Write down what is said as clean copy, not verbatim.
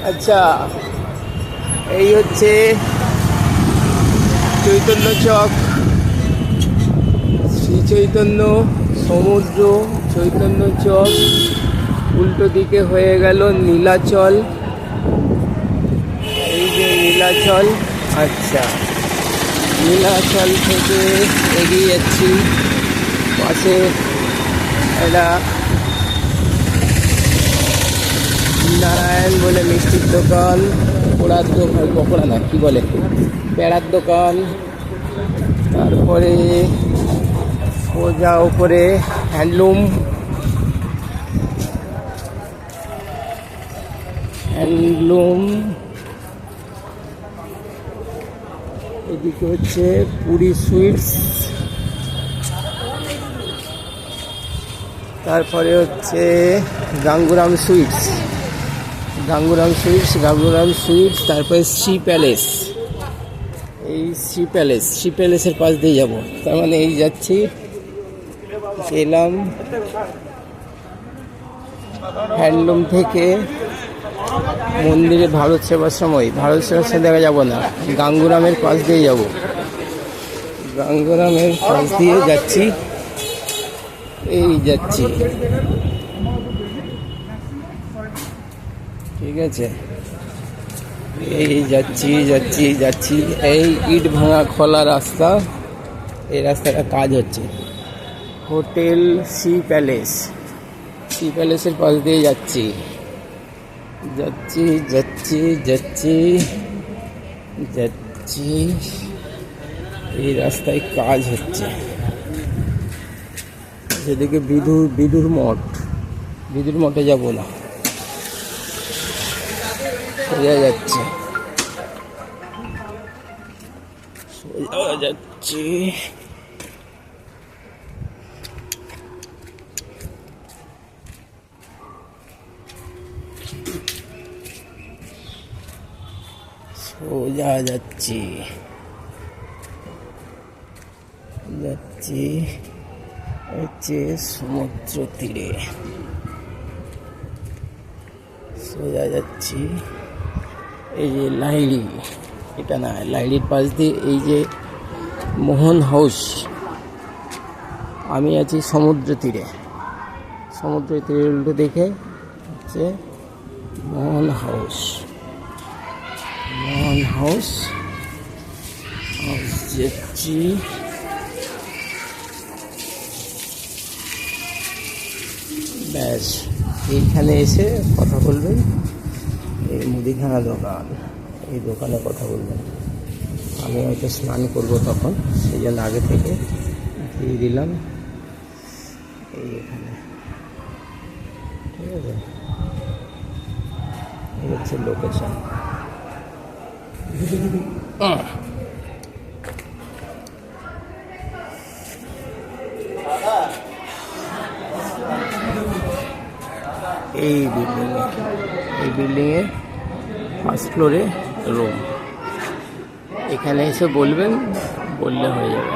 আচ্ছা, এই হচ্ছে চৈতন্য চক, শ্রী চৈতন্য সমুদ্র, চৈতন্য চক। উল্টো দিকে হয়ে গেল নীলাচল, এই যে নীলাচল। আচ্ছা, নীলাচল থেকে এগিয়ে যাচ্ছি, পাশে একটা নারায়ণ বলে মিষ্টির দোকান, পকোড়ার দোকান, পকোড়া না কি বলে, পেড়ার দোকান। তারপরে সোজা উপরে হ্যান্ডলুম, এদিকে হচ্ছে পুরী সুইটস, তারপরে হচ্ছে গাঙ্গুরাম সুইটস, তারপরে সি প্যালেস। এই সি প্যালেসের পাশ দিয়ে যাব। তার মানে এই যাচ্ছি, এলাম হ্যান্ডলুম থেকে মন্দিরে ভারত সেবার সময় দেখা যাব না, গাঙ্গুরামের পাশ দিয়ে যাব। গাঙ্গুরামের পাশ দিয়ে যাচ্ছি, এই যাচ্ছি, ঠিক আছে। এই যাচ্ছি। এই ইট ভাঙা খোলা রাস্তা, এই রাস্তাটা কাজ হচ্ছে। হোটেল সি প্যালেসের পাশ দিয়ে যাচ্ছি। এই রাস্তায় কাজ হচ্ছে। সেদিকে বিদুর মঠে যাব না, সোজা যাচ্ছে। হচ্ছে সমুদ্র তীরে, সোজা যাচ্ছি। এই যে লাহিড়ি, এটা না, লাহিড়ির পাশ দিয়ে এই যে মোহন হাউস। আমি আছি সমুদ্র তীরে উল্টো দেখে হচ্ছে মোহন হাউস যাচ্ছি। ব্যাস, এইখানে এসে কথা বলবেন। এই মুদিখানা দোকান, এই দোকানে কথা বলবেন। আমি হয়তো স্নান করবো তখন, সেই জন্য আগে থেকে দিয়ে দিলাম এইখানে, ঠিক আছে। এই হচ্ছে লোকেশন। এই বিল্ডিংয়ে ফার্স্ট ফ্লোরে রুম। এখানে এসে বললে হয়ে যাবে।